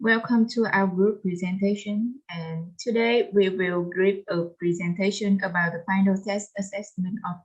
Welcome to our group presentation, and today we will give a presentation about the final test assessment of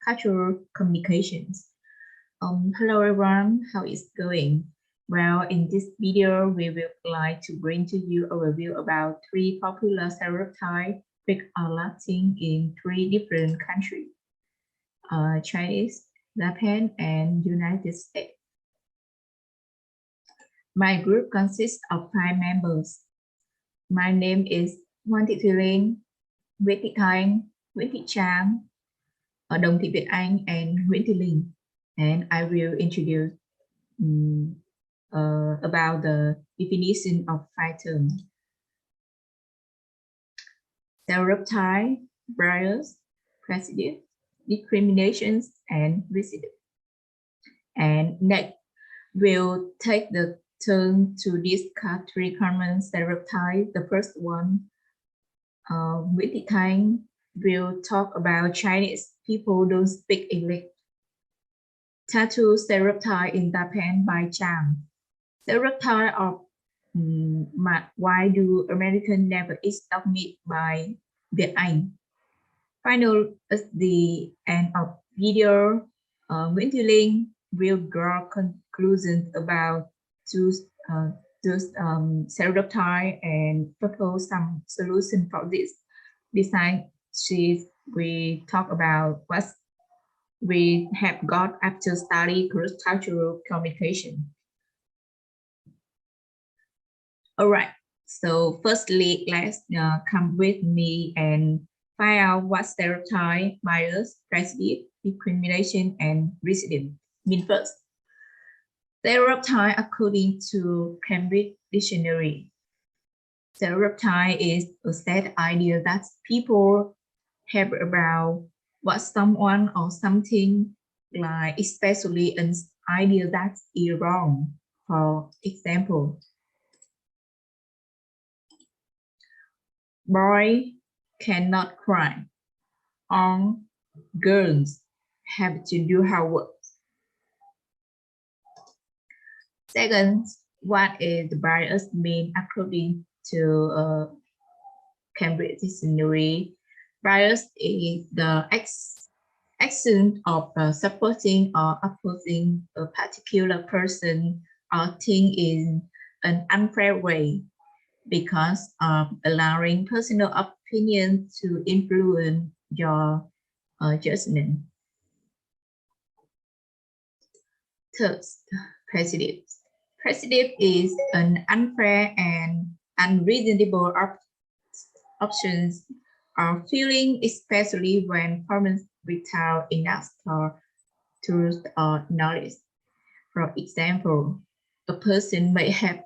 cultural communications. Hello everyone, how is it going? Well, in this video, we will like to bring to you a review about 3 popular stereotypes which are lasting in 3 different countries, Chinese, Japan, and United States. My group consists of 5 members. My name is Hoàng Thị Thùy Linh, Nguyễn Thị Thanh, Nguyễn Thị Trang, Đồng Thị Việt Anh, and Nguyễn Thị Linh. And I will introduce about the definition of 5 terms. Stereotype, bias, prejudice, discriminations, and recidivism. And next, we'll take the turn to discuss 3 common stereotypes. The first one, Nguyễn Thị Thanh will talk about Chinese people don't speak English. Tattoo stereotype in Japan by Chang. Stereotype of why do Americans never eat dog meat by Việt Anh. Final, at the end of video, Nguyễn Thị Linh will draw conclusions about those stereotype and propose some solution for this. Besides, we talk about what we have got after study cross-cultural communication. All right, so firstly, let's come with me and find out what stereotype, bias, prejudice, discrimination, and recidivism mean first. Stereotype according to Cambridge Dictionary. Stereotype is a set idea that people have about what someone or something like, especially an idea that is wrong. For example, boys cannot cry, or girls have to do housework. Second, what is the bias mean according to Cambridge Dictionary? Bias is the action of supporting or opposing a particular person or thing in an unfair way because of allowing personal opinion to influence your judgment. Third, prejudice. Prejudice is an unfair and unreasonable options or feeling, especially when formed without enough truth or knowledge. For example, a person may have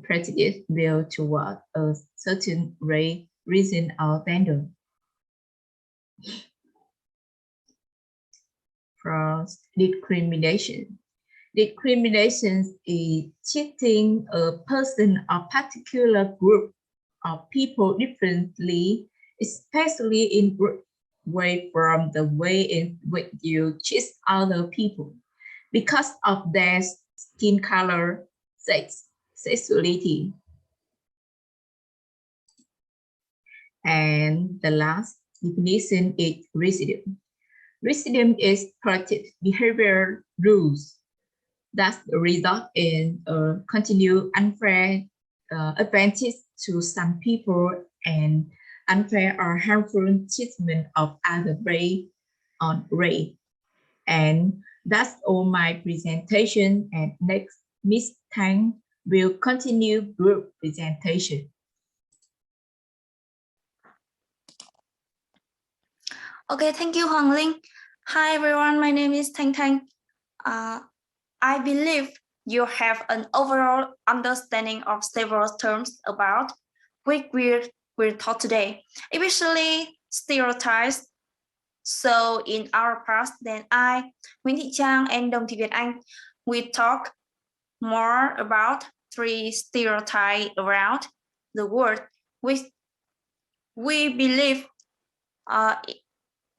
prejudice will toward a certain race, reason, or gender. For discrimination. Discrimination is treating a person or particular group of people differently, especially in way from the way in which you treat other people because of their skin color, sex, sexuality. And the last definition is recidivism. Recidivism is practice behavior rules that result in a continued unfair advantage to some people and unfair or harmful treatment of other race on race. And that's all my presentation. And next, Miss Tang will continue group presentation. Okay, thank you, Hoàng Linh. Hi, everyone. My name is Thanh Thanh. I believe you have an overall understanding of several terms about which we'll talk today, especially stereotypes. So in our past, then I, Nguyễn Thị Trang, and Đồng Thị Việt Anh, we talk more about 3 stereotypes around the world, which we believe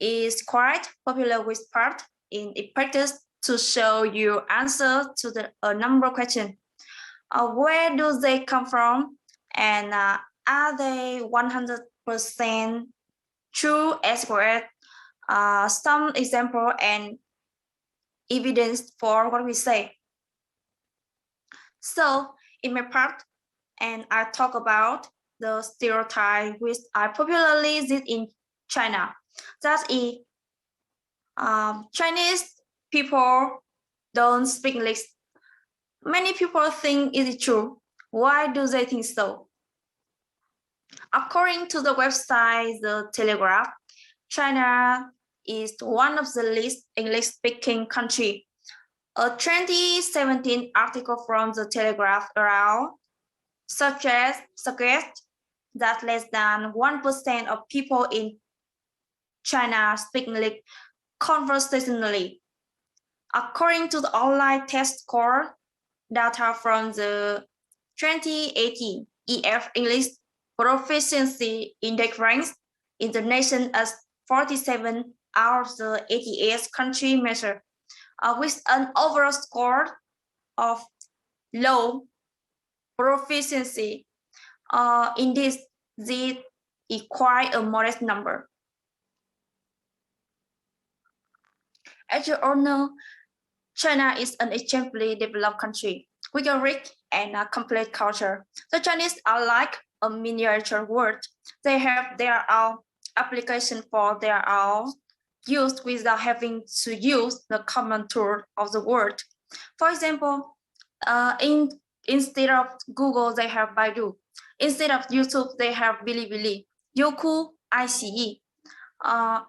is quite popular with part in a practice to show you answer to a number of questions. Where do they come from? And are they 100% true as correct? Some example and evidence for what we say. So in my part, and I talk about the stereotype which are popularly used in China. That is, Chinese people don't speak English. Many people think it is true. Why do they think so? According to the website The Telegraph, China is one of the least English-speaking countries. A 2017 article from The Telegraph around suggests that less than 1% of people in China speak English conversationally. According to the online test score data from the 2018 EF English Proficiency Index ranks in the nation as 47 out of the 88 country measured, with an overall score of low proficiency. In this is quite a modest number. As you all know, China is an extremely developed country with a rich and complex culture. The Chinese are like a miniature world. They have their own application for their own use without having to use the common tool of the world. For example, instead of Google, they have Baidu. Instead of YouTube, they have Bilibili, Youku, ICE.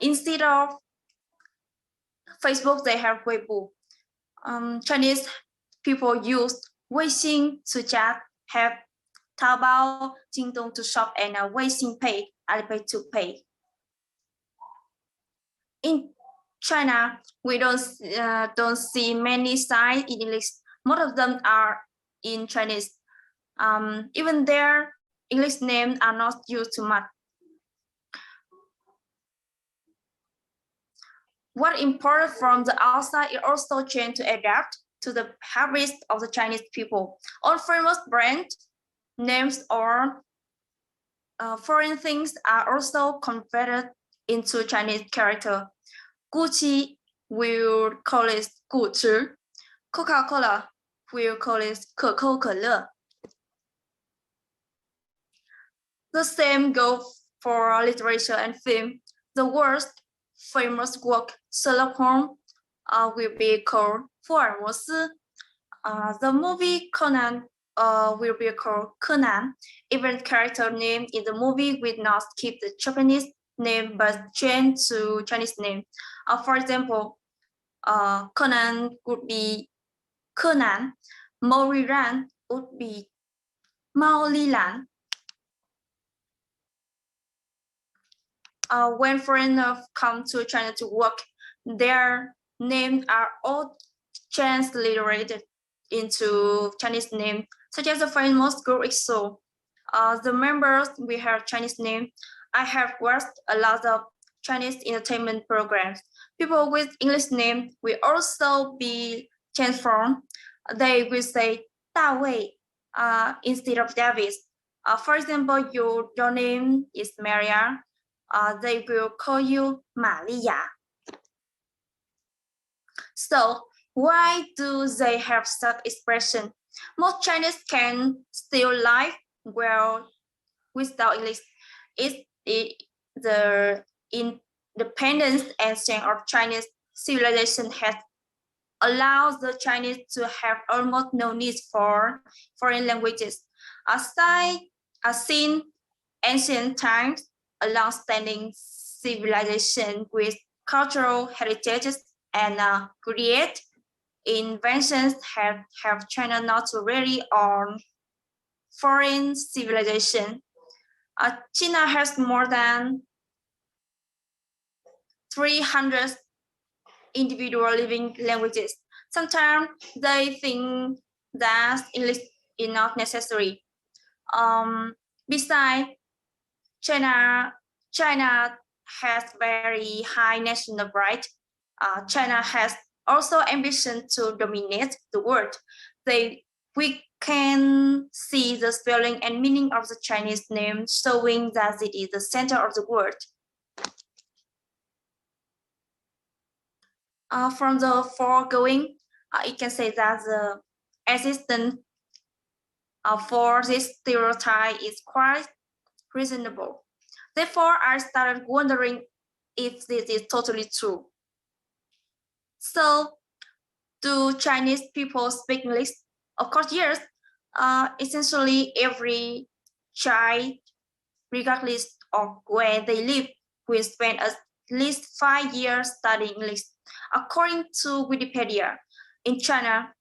Instead of Facebook, they have Weibo. Chinese people use Weixin to chat, have Taobao, Jingdong to shop, and Weixin Pay, Alipay to pay. In China, we don't see many signs in English. Most of them are in Chinese. Even their English names are not used too much. What important from the outside is also trying to adapt to the habits of the Chinese people. All famous brand names or foreign things are also converted into Chinese character. Gucci will call it Gucci. Coca-Cola will call it 可口可乐. The same goes for literature and film. The worst famous work, Sherlock Holmes, will be called 福尔摩斯. The movie Conan will be called Conan. Even character name in the movie will not keep the Japanese name but change to Chinese name. For example, Conan would be Conan. Mao Liran would be Mao Lilan. When foreigners come to China to work, their names are all transliterated into Chinese name, such as the famous group EXO. The members will have Chinese name. I have watched a lot of Chinese entertainment programs. People with English name will also be transformed. They will say 大卫 instead of David. For example, your name is Maria. They will call you Maria. So why do they have such expression? Most Chinese can still live well without English. It's the independence and strength of Chinese civilization has allowed the Chinese to have almost no need for foreign languages. Aside in ancient times, a long-standing civilization with cultural heritages and great inventions have China not to rely on foreign civilization. China has more than 300 individual living languages. Sometimes they think that English is not necessary. Besides, China has very high national pride. China has also ambition to dominate the world. We can see the spelling and meaning of the Chinese name, showing that it is the center of the word. From the foregoing, you can say that the existence for this stereotype is quite reasonable. Therefore, I started wondering if this is totally true. So, do Chinese people speak English? Of course, yes. Essentially, every child, regardless of where they live, will spend at least 5 years studying English. According to Wikipedia, in China,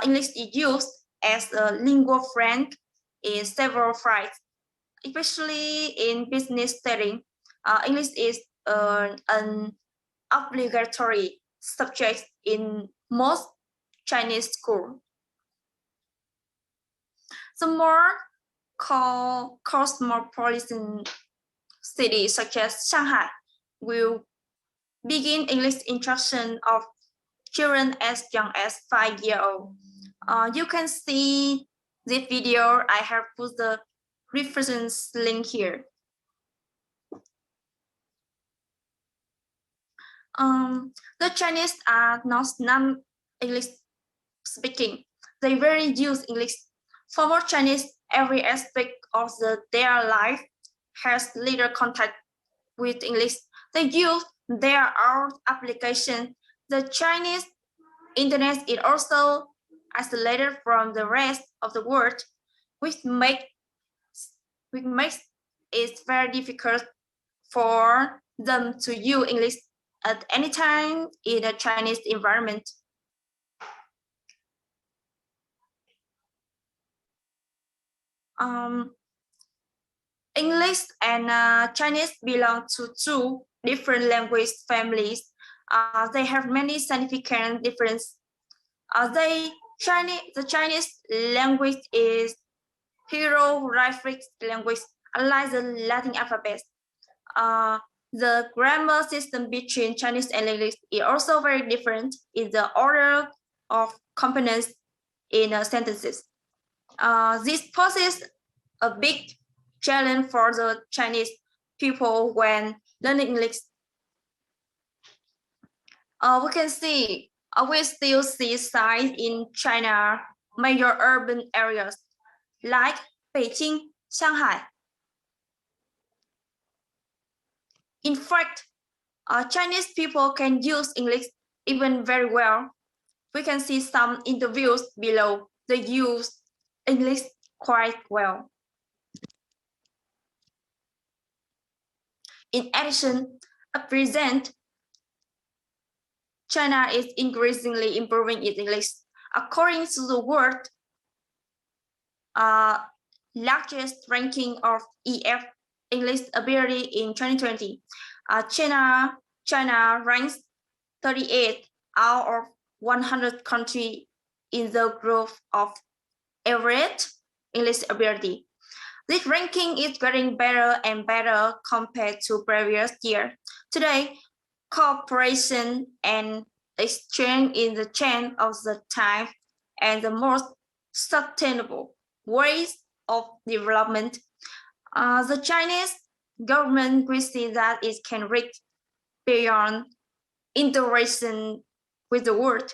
English is used as a lingua franca in several fields, especially in business setting. English is an obligatory subject in most Chinese schools. The more cosmopolitan cities such as Shanghai will begin English instruction of children as young as 5 years old. You can see this video. I have put the reference link here. The Chinese are not non-English speaking. They rarely use English. For most Chinese, every aspect of their life has little contact with English. They use their own application. The Chinese internet is also isolated from the rest of the world, which makes it very difficult for them to use English at any time in a Chinese environment. English and Chinese belong to two different language families. They have many significant differences. The Chinese language is hieroglyphic language, unlike the Latin alphabet. The grammar system between Chinese and English is also very different in the order of components in sentences. This poses a big challenge for the Chinese people when learning English. We can see we still see signs in China major urban areas like Beijing, Shanghai. In fact, Chinese people can use English even very well. We can see some interviews below. They use English quite well. In addition, at present, China is increasingly improving its English. According to the world largest ranking of EF English ability in 2020, China ranks 38 out of 100 countries in the group of average English ability. This ranking is getting better and better compared to previous year. Today, cooperation and exchange is the change of the time and the most sustainable ways of development. The Chinese government will see that it can reach beyond integration with the world.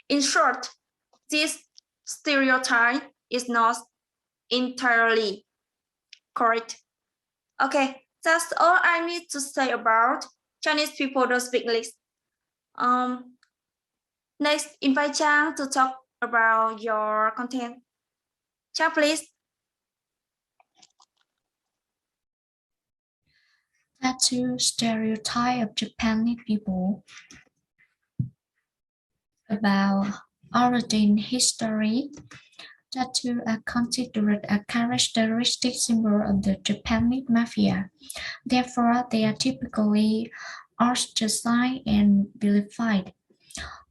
In short, this stereotype is not entirely correct. Okay, that's all I need to say about Chinese people don't speak English. Next, invite Chang to talk about your content. Chang, please. Tattoo stereotype of Japanese people. About origin history, tattoos are considered a characteristic symbol of the Japanese mafia. Therefore, they are typically ostracized and vilified.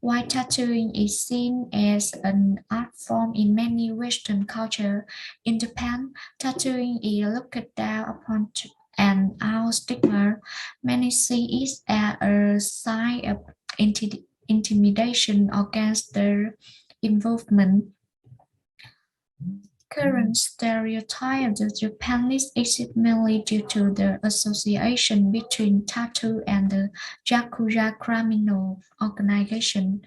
While tattooing is seen as an art form in many Western cultures, in Japan, tattooing is looked down upon and out stigma. Many see it as a sign of intimidation against their involvement. Current stereotype of the Japanese exist mainly due to the association between tattoo and the Yakuza criminal organization.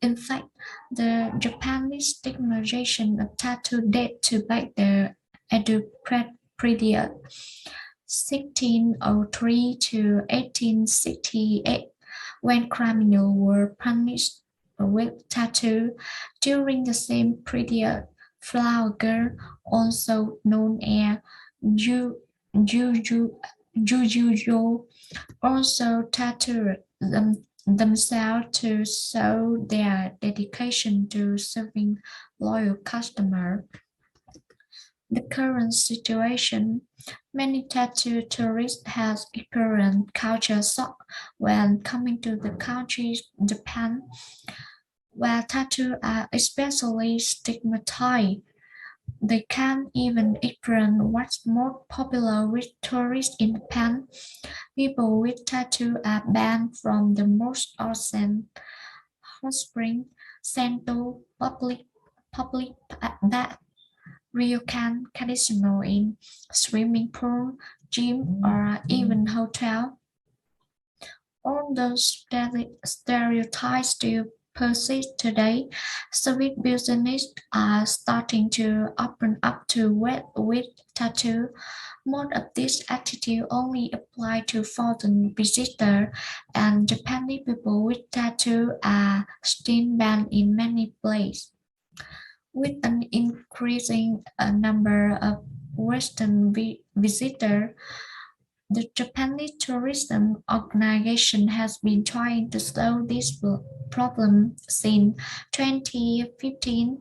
In fact, the Japanese stigmatization of tattoo date to back the Edo period, 1603 to 1868, when criminals were punished with tattoo. During the same period, flower girl, also known as Jujuyo, also tattooed themselves to show their dedication to serving loyal customers. The current situation, many tattoo tourists have experienced culture shock when coming to the country Japan, where tattoos are especially stigmatized. They can even experience what's more popular with tourists in Japan. People with tattoos are banned from the most onsen, hot spring, sento, public bath, ryokan, casino inn, swimming pool, gym, or even hotel. All those stereotypes still persist today. Sweet businesses are starting to open up to wet with tattoo. Most of this attitude only apply to foreign visitors, and Japanese people with tattoo are still banned in many places. With an increasing number of Western visitors, the Japanese Tourism Organization has been trying to solve this problem since 2015,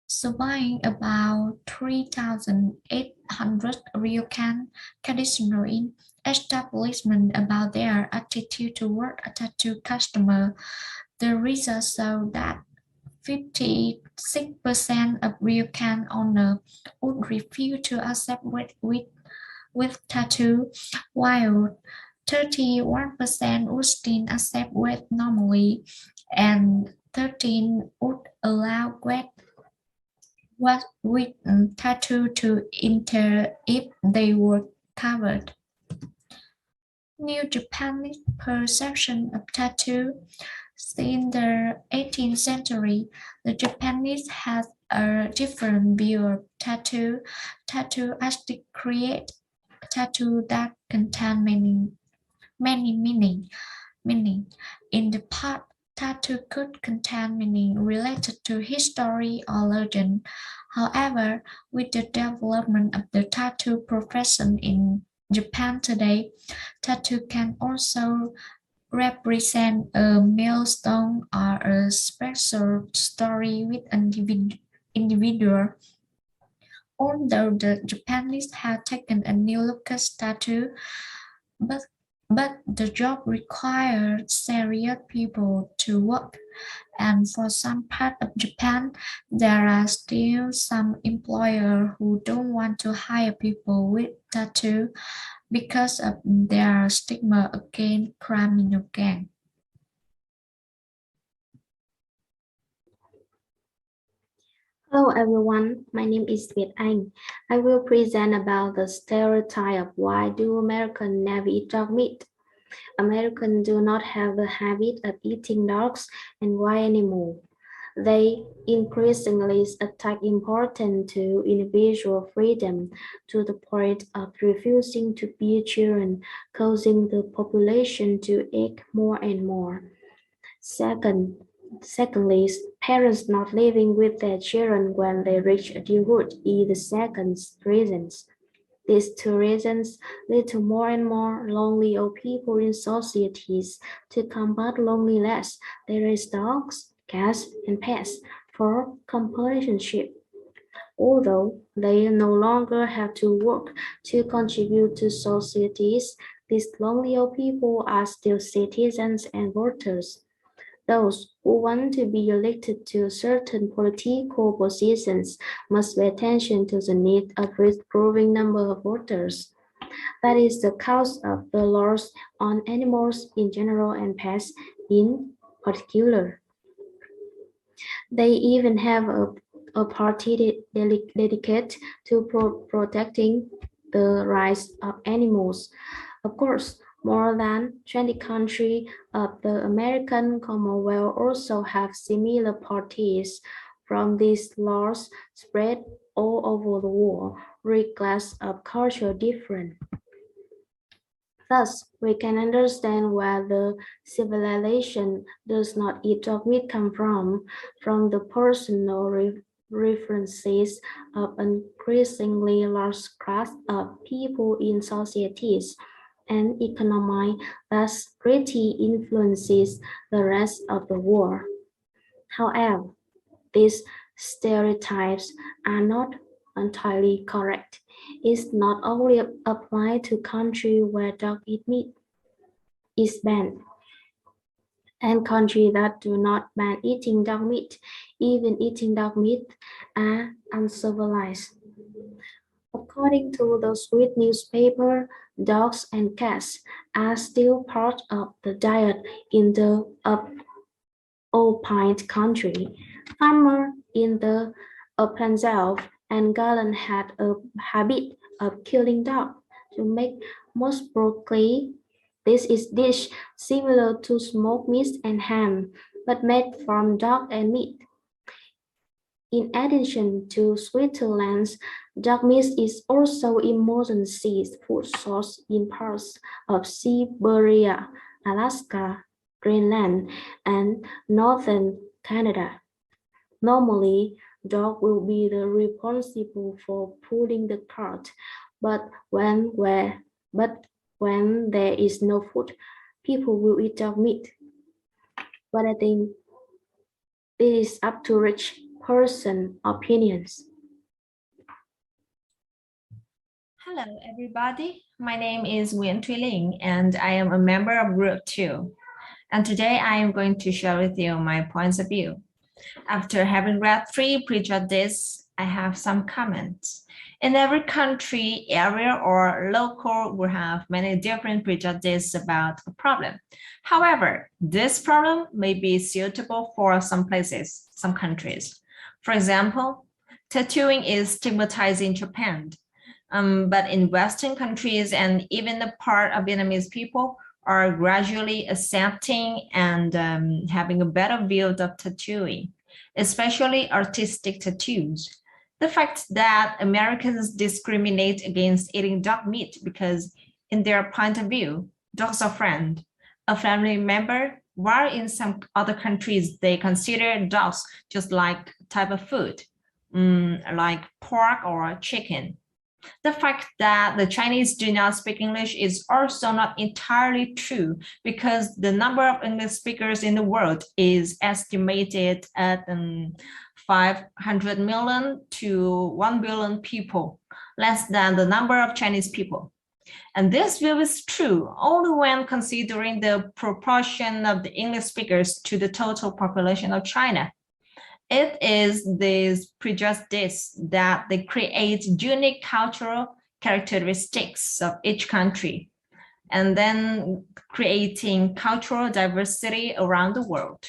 surveying about 3,800 ryokan casino in establishment about their attitude toward a tattoo customer. The results show that 56% of ryokan owners would refuse to accept with tattoo, while 31% would still accept with normally, and 13 would allow with tattoo to enter if they were covered. New Japanese perception of tattoo. Since the 18th century, the Japanese had a different view of tattoo. Tattoo actually create tattoo that contain many meaning. In the past, tattoo could contain meaning related to history or legend. However, with the development of the tattoo profession in Japan today, tattoo can also represent a milestone or a special story with an individual. Although the Japanese have taken a new look at tattoo, but the job required serious people to work, and for some part of Japan, there are still some employers who don't want to hire people with tattoo because of their stigma against criminal gang. Hello everyone, my name is Việt Anh. I will present about the stereotype of why do Americans never eat dog meat. Americans do not have the habit of eating dogs, and why anymore? They increasingly attack important to individual freedom to the point of refusing to bear children, causing the population to age more and more. Secondly, parents not living with their children when they reach adulthood is the second reason. These two reasons lead to more and more lonely old people in societies. To combat loneliness, they raise dogs, cats, and pets for companionship. Although they no longer have to work to contribute to societies, these lonely old people are still citizens and voters. Those who want to be elected to certain political positions must pay attention to the need of growing number of voters. That is the cause of the laws on animals in general and pets in particular. They even have a a party dedicated to protecting the rights of animals. Of course, more than 20 countries of the American Commonwealth also have similar parties. From these laws spread all over the world, regardless of cultural difference. Thus, we can understand where the civilization does not eat dog meat come from the personal references of an increasingly large class of people in societies and economy that greatly influences the rest of the world. However, these stereotypes are not entirely correct. It's not only applied to countries where dog eat meat is banned, and countries that do not ban eating dog meat, even eating dog meat, are uncivilized. According to the Swiss newspaper, dogs and cats are still part of the diet in the Alpine country. Farmers in the Appenzell and Garland had a habit of killing dogs to make most broccoli. This is dish similar to smoked meat and ham, but made from dog and meat. In addition to Switzerland's, dog meat is also emergency food source in parts of Siberia, Alaska, Greenland, and northern Canada. Normally, dog will be the responsible for pulling the cart, but when there is no food, people will eat dog meat. But I think this is up to rich person opinions. Hello, everybody. My name is N02 and I am a member of Group 2. And today I am going to share with you my points of view. After having read 3 prejudices, I have some comments. In every country, area, or local, we have many different prejudices about a problem. However, this problem may be suitable for some places, some countries. For example, tattooing is stigmatized in Japan, but in Western countries and even the part of Vietnamese people are gradually accepting and having a better view of tattooing, especially artistic tattoos. The fact that Americans discriminate against eating dog meat because in their point of view, dogs are a family member, while in some other countries, they consider dogs just like type of food, like pork or chicken. The fact that the Chinese do not speak English is also not entirely true because the number of English speakers in the world is estimated at 500 million to 1 billion people, less than the number of Chinese people. And this view is true only when considering the proportion of the English speakers to the total population of China. It is these prejudices that they create unique cultural characteristics of each country, and then creating cultural diversity around the world.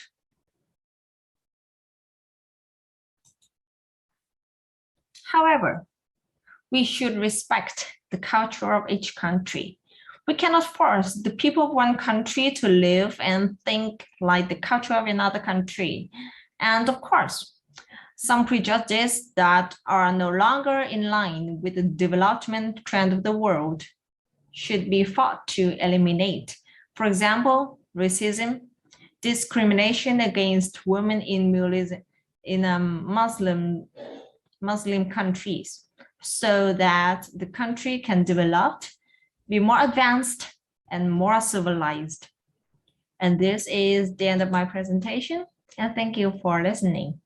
However, we should respect the culture of each country. We cannot force the people of one country to live and think like the culture of another country. And of course, some prejudices that are no longer in line with the development trend of the world should be fought to eliminate. For example, racism, discrimination against women in Muslim countries, so that the country can develop, be more advanced, and more civilized. And this is the end of my presentation. And thank you for listening.